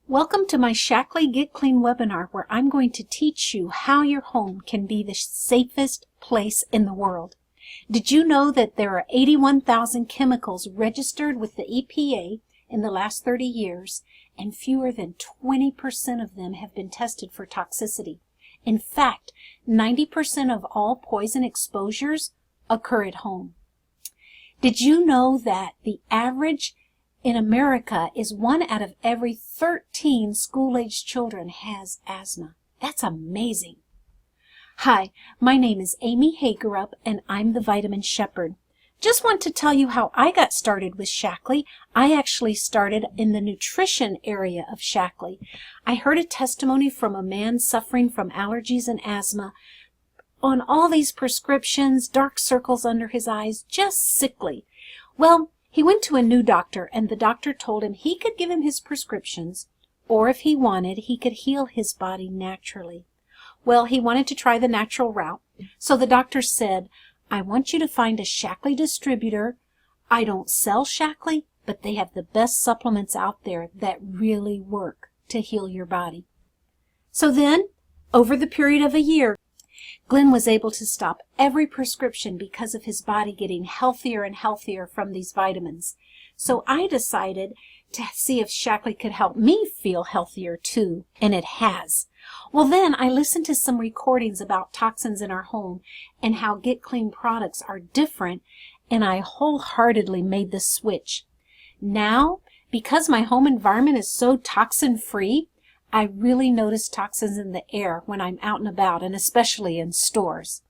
Welcome to my Shaklee Get Clean webinar, where I'm going to teach you how your home can be the safest place in the world. Did you know that there are 81,000 chemicals registered with the EPA in the last 30 years, and fewer than 20% of them have been tested for toxicity? In fact, 90% of all poison exposures occur at home. Did you know that the average in America is 1 out of every 13 school-aged children has asthma? That's amazing. Hi, my name is Amy Hagerup, and I'm the Vitamin Shepherd. Just want to tell you how I got started with Shaklee. I actually started in the nutrition area of Shaklee. I heard a testimony from a man suffering from allergies and asthma, on all these prescriptions, dark circles under his eyes, just sickly. Well, he went to a new doctor, and the doctor told him he could give him his prescriptions, or if he wanted, he could heal his body naturally. Well, he wanted to try the natural route, so the doctor said, I want you to find a Shaklee distributor. I don't sell Shaklee, but they have the best supplements out there that really work to heal your body. So then, over the period of a year, Glenn was able to stop every prescription because of his body getting healthier and healthier from these vitamins. So I decided to see if Shaklee could help me feel healthier too, and it has. Well, then I listened to some recordings about toxins in our home and how Get Clean products are different, and I wholeheartedly made the switch. Now, because my home environment is so toxin-free, I really notice toxins in the air when I'm out and about, and especially in stores.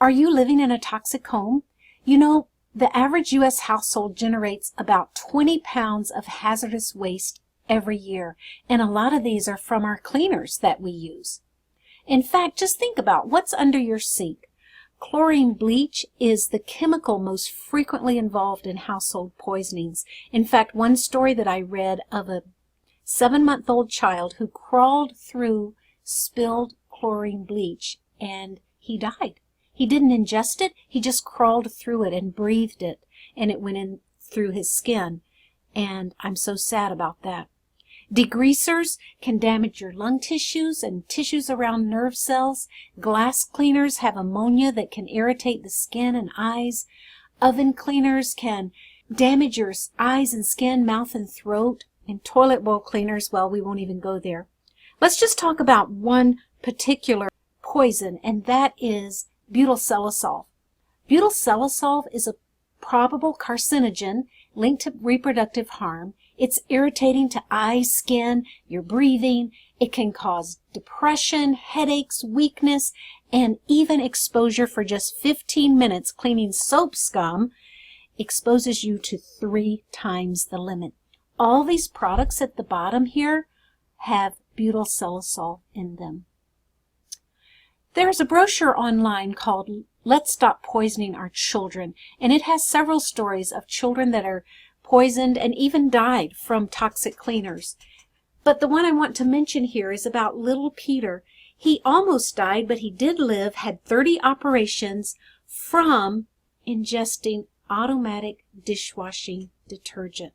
Are you living in a toxic home? You know, the average U.S. household generates about 20 pounds of hazardous waste every year, and a lot of these are from our cleaners that we use. In fact, just think about what's under your sink. Chlorine bleach is the chemical most frequently involved in household poisonings. In fact, one story that I read of a 7-month-old child who crawled through spilled chlorine bleach, and he died. He didn't ingest it, he just crawled through it and breathed it, and it went in through his skin, and I'm so sad about that. Degreasers can damage your lung tissues and tissues around nerve cells. Glass cleaners have ammonia that can irritate the skin and eyes. Oven cleaners can damage your eyes and skin, mouth and throat. And toilet bowl cleaners, well, we won't even go there. Let's just talk about one particular poison, and that is butylcelisol. Butylcelisol is a probable carcinogen linked to reproductive harm. It's irritating to eyes, skin, your breathing. It can cause depression, headaches, weakness, and even exposure for just 15 minutes cleaning soap scum exposes you to 3 times the limit. All these products at the bottom here have butylcelisol in them. There's a brochure online called Let's Stop Poisoning Our Children, and it has several stories of children that are poisoned and even died from toxic cleaners. But the one I want to mention here is about little Peter. He almost died, but he did live, had 30 operations from ingesting automatic dishwashing detergent.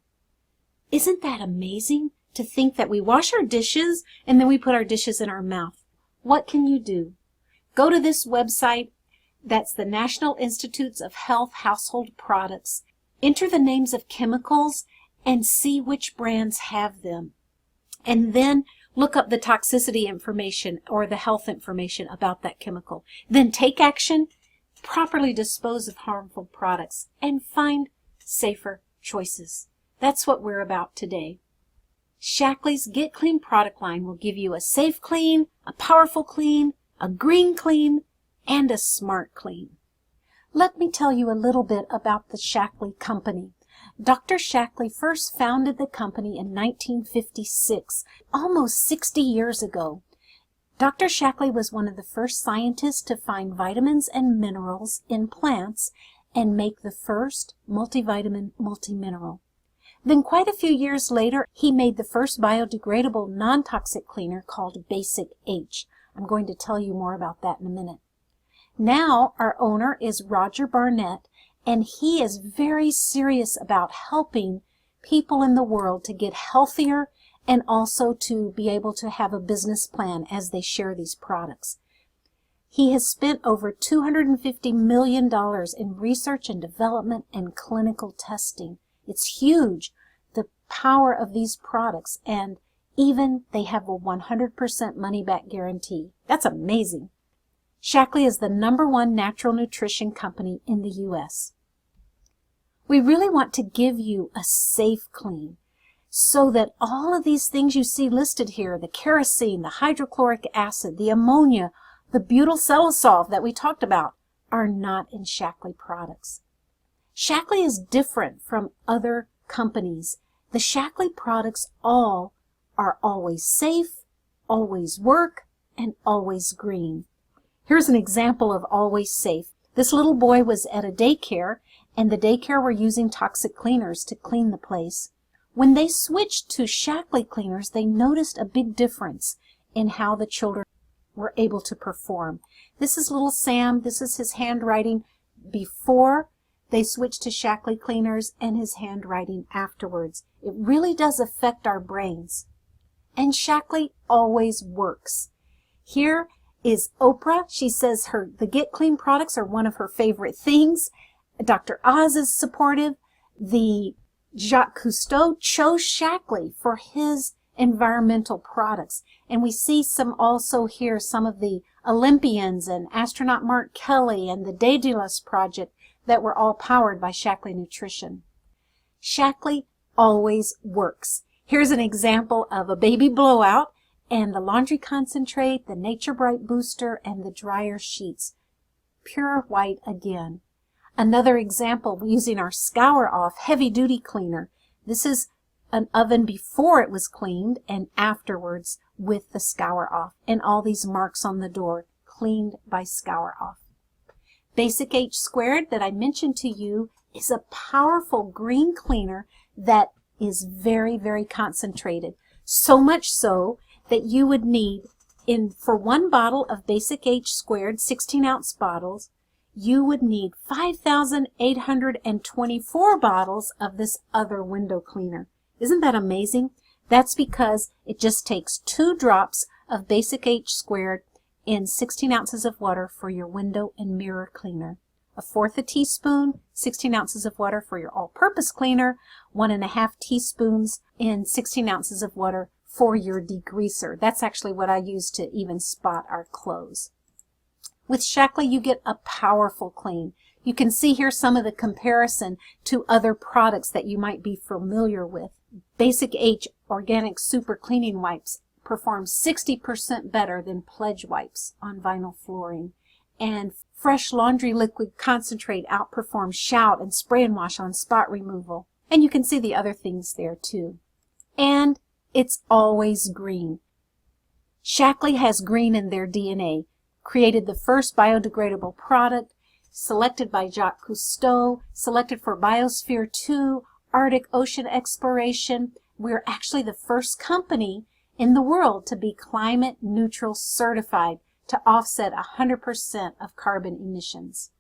Isn't that amazing to think that we wash our dishes and then we put our dishes in our mouth? What can you do? Go to this website. That's the National Institutes of Health Household Products. Enter the names of chemicals and see which brands have them. And then look up the toxicity information or the health information about that chemical. Then take action, properly dispose of harmful products, and find safer choices. That's what we're about today. Shaklee's Get Clean product line will give you a safe clean, a powerful clean, a green clean, and a smart clean. Let me tell you a little bit about the Shaklee Company. Dr. Shaklee first founded the company in 1956, almost 60 years ago. Dr. Shaklee was one of the first scientists to find vitamins and minerals in plants and make the first multivitamin multimineral. Then quite a few years later, he made the first biodegradable non-toxic cleaner called Basic H. I'm going to tell you more about that in a minute. Now our owner is Roger Barnett, and he is very serious about helping people in the world to get healthier and also to be able to have a business plan as they share these products. He has spent over $250 million in research and development and clinical testing. It's huge, the power of these products, and even they have a 100% money-back guarantee. That's amazing. Shaklee is the #1 natural nutrition company in the U.S. We really want to give you a safe clean so that all of these things you see listed here, the kerosene, the hydrochloric acid, the ammonia, the butylsalicyl that we talked about, are not in Shaklee products. Shaklee is different from other companies. The Shaklee products all are always safe, always work, and always green. Here's an example of always safe. This little boy was at a daycare, and the daycare were using toxic cleaners to clean the place. When they switched to Shaklee cleaners, they noticed a big difference in how the children were able to perform. This is little Sam. This is his handwriting before they switched to Shaklee cleaners and his handwriting afterwards. It really does affect our brains. And Shaklee always works. Here is Oprah. She says the Get Clean products are one of her favorite things. Dr. Oz is supportive. The Jacques Cousteau chose Shaklee for his environmental products. And we see also here some of the Olympians and astronaut Mark Kelly and the Daedalus Project that were all powered by Shaklee Nutrition. Shaklee always works. Here's an example of a baby blowout and the laundry concentrate, the Nature Bright booster, and the dryer sheets. Pure white again. Another example using our Scour Off heavy duty cleaner. This is an oven before it was cleaned and afterwards with the Scour Off, and all these marks on the door cleaned by Scour Off. Basic H Squared that I mentioned to you is a powerful green cleaner that is very, very concentrated. So much so that you would need, for one bottle of Basic H Squared, 16-ounce bottles, you would need 5,824 bottles of this other window cleaner. Isn't that amazing? That's because it just takes 2 drops of Basic H Squared in 16 ounces of water for your window and mirror cleaner. 1/4 teaspoon, 16 ounces of water for your all-purpose cleaner, 1.5 teaspoons in 16 ounces of water for your degreaser. That's actually what I use to even spot our clothes. With Shaklee, you get a powerful clean. You can see here some of the comparison to other products that you might be familiar with. Basic H Organic Super Cleaning Wipes perform 60% better than Pledge wipes on vinyl flooring. And Fresh Laundry Liquid Concentrate outperforms Shout and Spray and Wash on spot removal. And you can see the other things there too. And it's always green. Shaklee has green in their DNA. Created the first biodegradable product, selected by Jacques Cousteau, selected for Biosphere 2, Arctic Ocean exploration. We're actually the first company in the world to be climate neutral certified to offset 100% of carbon emissions.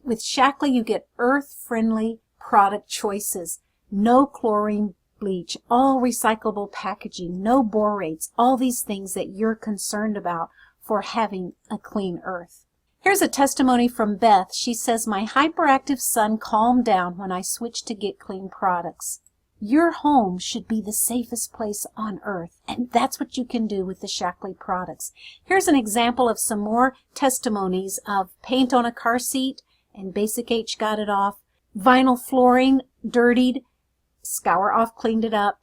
With Shaklee, you get earth-friendly product choices. No chlorine bleach, all recyclable packaging, no borates, all these things that you're concerned about for having a clean earth. Here's a testimony from Beth. She says, my hyperactive son calmed down when I switched to Get Clean products. Your home should be the safest place on earth, and that's what you can do with the Shaklee products. Here's an example of some more testimonies of paint on a car seat, and Basic H got it off. Vinyl flooring, dirtied, Scour Off cleaned it up.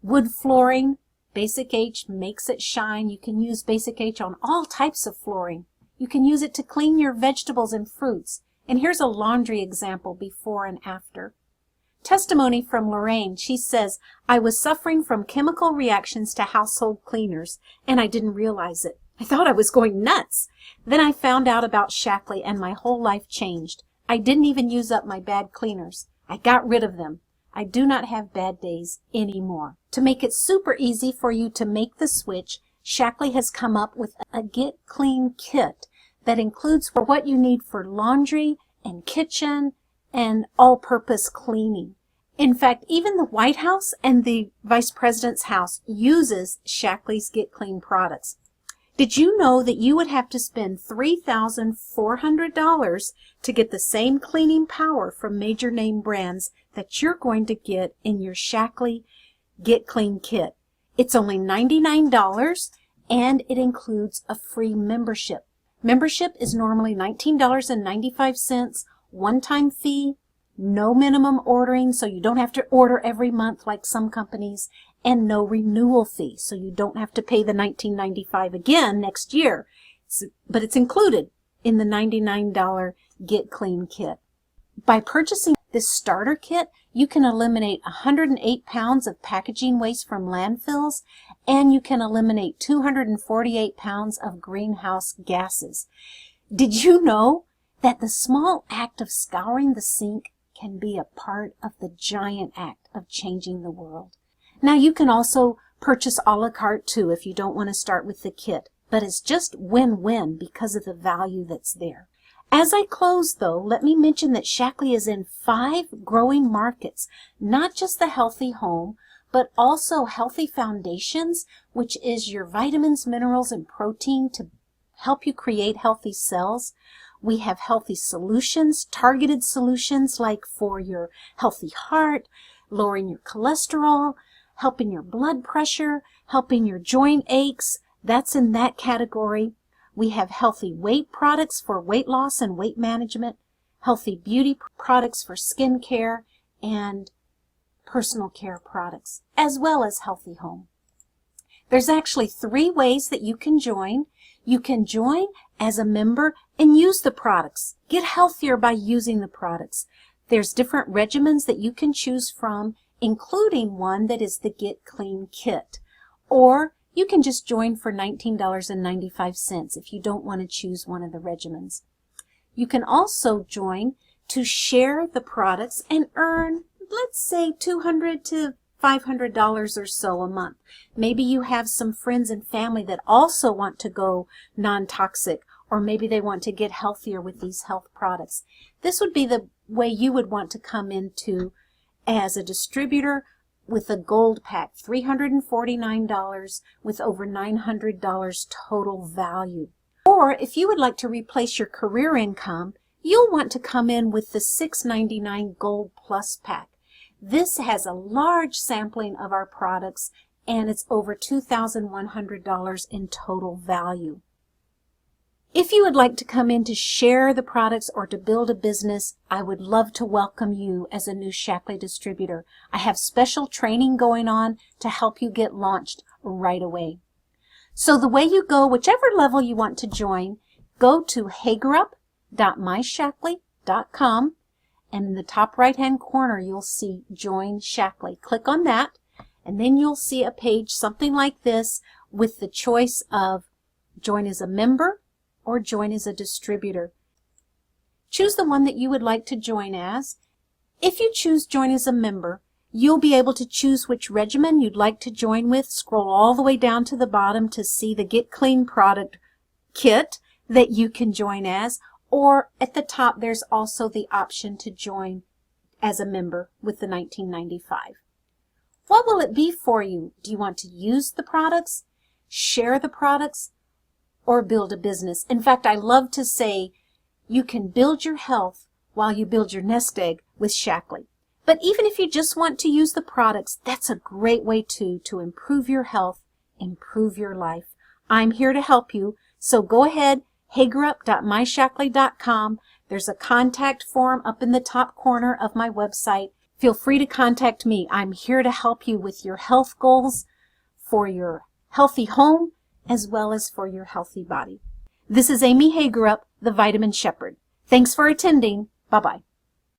Wood flooring, Basic H makes it shine. You can use Basic H on all types of flooring. You can use it to clean your vegetables and fruits. And here's a laundry example before and after. Testimony from Lorraine. She says, I was suffering from chemical reactions to household cleaners, and I didn't realize it. I thought I was going nuts. Then I found out about Shaklee, and my whole life changed. I didn't even use up my bad cleaners. I got rid of them. I do not have bad days anymore. To make it super easy for you to make the switch, Shaklee has come up with a Get Clean kit that includes for what you need for laundry and kitchen and all-purpose cleaning. In fact, even the White House and the Vice President's house uses Shaklee's Get Clean products. Did you know that you would have to spend $3,400 to get the same cleaning power from major name brands that you're going to get in your Shaklee Get Clean kit? It's only $99 and it includes a free membership. Membership is normally $19.95, one-time fee, no minimum ordering, so you don't have to order every month like some companies, and no renewal fee, so you don't have to pay the $19.95 again next year. But it's included in the $99 Get Clean kit. By purchasing this starter kit, you can eliminate 108 pounds of packaging waste from landfills, and you can eliminate 248 pounds of greenhouse gases. Did you know that the small act of scouring the sink can be a part of the giant act of changing the world? Now, you can also purchase a la carte too if you don't want to start with the kit, but it's just win-win because of the value that's there. As I close, though, let me mention that Shaklee is in 5 growing markets, not just the healthy home, but also healthy foundations, which is your vitamins, minerals, and protein to help you create healthy cells. We have healthy solutions, targeted solutions like for your healthy heart, lowering your cholesterol, helping your blood pressure, helping your joint aches. That's in that category. We have healthy weight products for weight loss and weight management, healthy beauty products for skin care, and personal care products, as well as healthy home. There's actually 3 ways that you can join. You can join as a member and use the products. Get healthier by using the products. There's different regimens that you can choose from, including one that is the Get Clean kit. Or you can just join for $19.95 if you don't want to choose one of the regimens. You can also join to share the products and earn, let's say, $200 to $500 or so a month. Maybe you have some friends and family that also want to go non-toxic, or maybe they want to get healthier with these health products. This would be the way you would want to come into as a distributor with a gold pack, $349 with over $900 total value. Or if you would like to replace your career income, you'll want to come in with the $699 Gold Plus pack. This has a large sampling of our products, and it's over $2,100 in total value. If you would like to come in to share the products or to build a business, I would love to welcome you as a new Shaklee distributor. I have special training going on to help you get launched right away. So the way you go, whichever level you want to join, go to hagerup.myshaklee.com, and in the top right-hand corner, you'll see Join Shaklee. Click on that, and then you'll see a page something like this with the choice of join as a member or join as a distributor. Choose the one that you would like to join as. If you choose join as a member, you'll be able to choose which regimen you'd like to join with. Scroll all the way down to the bottom to see the Get Clean product kit that you can join as, or at the top there's also the option to join as a member with the $19.95. What will it be for you? Do you want to use the products, share the products, or build a business? In fact, I love to say you can build your health while you build your nest egg with Shaklee. But even if you just want to use the products, that's a great way to improve your health, improve your life. I'm here to help you, so go ahead, hagerup.myshaklee.com. There's a contact form up in the top corner of my website. Feel free to contact me. I'm here to help you with your health goals for your healthy home as well as for your healthy body. This is Amy Hagerup, the Vitamin Shepherd. Thanks for attending. Bye-bye.